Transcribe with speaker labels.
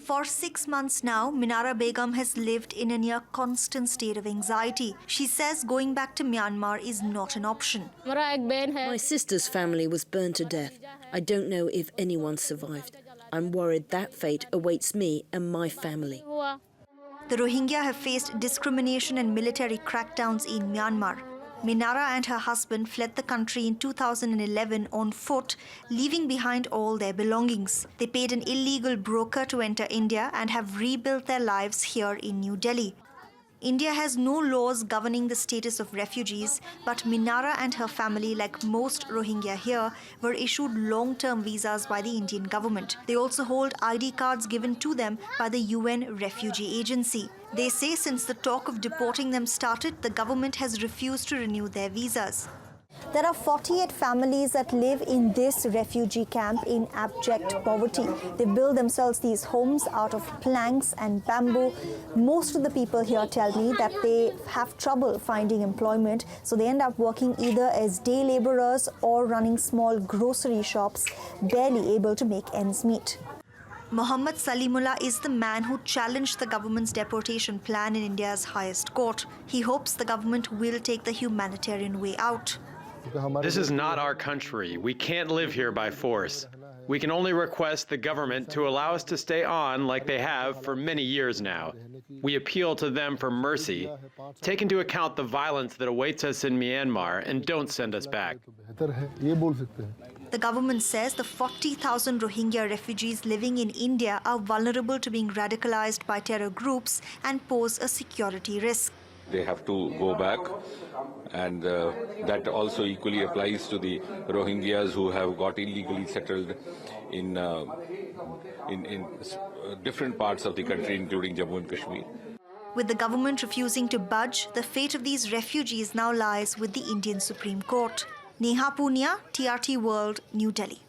Speaker 1: For 6 months now, Minara Begum has lived in a near constant state of anxiety. She says going back to Myanmar is not an option.
Speaker 2: My sister's family was burned to death. I don't know if anyone survived. I'm worried that fate awaits me and my family.
Speaker 1: The Rohingya have faced discrimination and military crackdowns in Myanmar. Minara and her husband fled the country in 2011 on foot, leaving behind all their belongings. They paid an illegal broker to enter India and have rebuilt their lives here in New Delhi. India has no laws governing the status of refugees, but Minara and her family, like most Rohingya here, were issued long-term visas by the Indian government. They also hold ID cards given to them by the UN Refugee Agency. They say since the talk of deporting them started, the government has refused to renew their visas. There are 48 families that live in this refugee camp in abject poverty. They build themselves these homes out of planks and bamboo. Most of the people here tell me that they have trouble finding employment, so they end up working either as day laborers or running small grocery shops, barely able to make ends meet. Mohammad Salimullah is the man who challenged the government's deportation plan in India's highest court. He hopes the government will take the humanitarian way out.
Speaker 3: This is not our country. We can't live here by force. We can only request the government to allow us to stay on like they have for many years now. We appeal to them for mercy. Take into account the violence that awaits us in Myanmar and don't send us back.
Speaker 1: The government says the 40,000 Rohingya refugees living in India are vulnerable to being radicalized by terror groups and pose a security risk.
Speaker 4: They have to go back, and that also equally applies to the Rohingyas who have got illegally settled in different parts of the country, including Jammu and Kashmir.
Speaker 1: With the government refusing to budge, the fate of these refugees now lies with the Indian Supreme Court. Neha Poonia, TRT World, New Delhi.